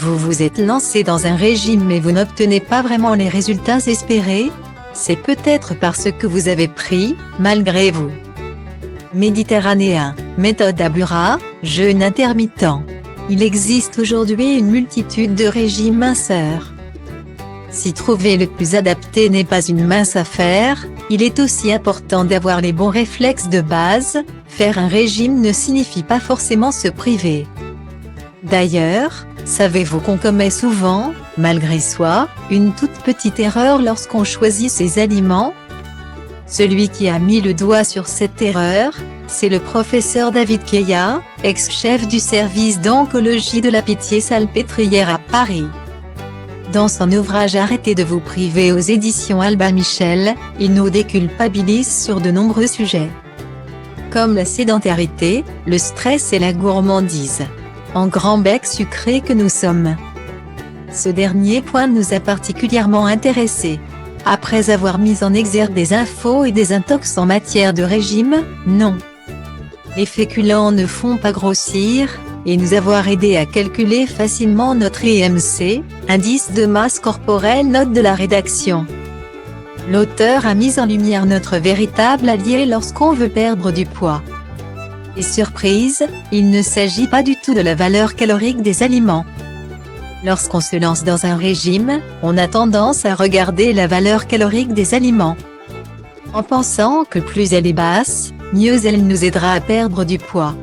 Vous vous êtes lancé dans un régime mais vous n'obtenez pas vraiment les résultats espérés? C'est peut-être parce que vous avez pris, malgré vous. Méditerranéen, méthode Abura, jeûne intermittent. Il existe aujourd'hui une multitude de régimes minceurs. Si trouver le plus adapté n'est pas une mince affaire, il est aussi important d'avoir les bons réflexes de base. Faire un régime ne signifie pas forcément se priver. D'ailleurs, savez-vous qu'on commet souvent, malgré soi, une toute petite erreur lorsqu'on choisit ses aliments? Celui qui a mis le doigt sur cette erreur, c'est le professeur David Keya, ex-chef du service d'oncologie de la Pitié-Salpêtrière à Paris. Dans son ouvrage Arrêtez de vous priver aux éditions Albin Michel, il nous déculpabilise sur de nombreux sujets. Comme la sédentarité, le stress et la gourmandise. En grand bec sucré que nous sommes. Ce dernier point nous a particulièrement intéressés. Après avoir mis en exergue des infos et des intox en matière de régime, non. Les féculents ne font pas grossir, et nous avoir aidé à calculer facilement notre IMC, indice de masse corporelle, note de la rédaction. L'auteur a mis en lumière notre véritable allié lorsqu'on veut perdre du poids. Et surprise, il ne s'agit pas du tout de la valeur calorique des aliments. Lorsqu'on se lance dans un régime, on a tendance à regarder la valeur calorique des aliments. En pensant que plus elle est basse, mieux elle nous aidera à perdre du poids.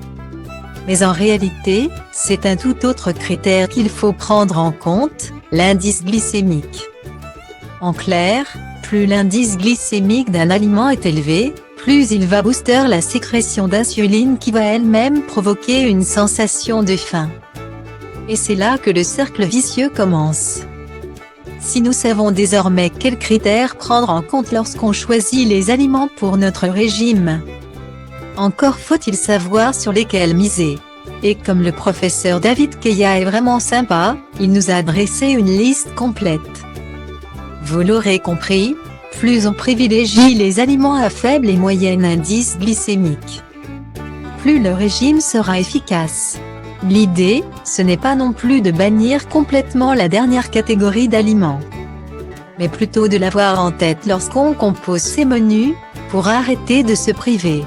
Mais en réalité, c'est un tout autre critère qu'il faut prendre en compte, l'indice glycémique. En clair, plus l'indice glycémique d'un aliment est élevé, plus il va booster la sécrétion d'insuline qui va elle-même provoquer une sensation de faim. Et c'est là que le cercle vicieux commence. Si nous savons désormais quels critères prendre en compte lorsqu'on choisit les aliments pour notre régime, encore faut-il savoir sur lesquels miser. Et comme le professeur David Keya est vraiment sympa, il nous a dressé une liste complète. Vous l'aurez compris, plus on privilégie les aliments à faible et moyen indice glycémique, plus le régime sera efficace. L'idée, ce n'est pas non plus de bannir complètement la dernière catégorie d'aliments, mais plutôt de l'avoir en tête lorsqu'on compose ses menus, pour arrêter de se priver.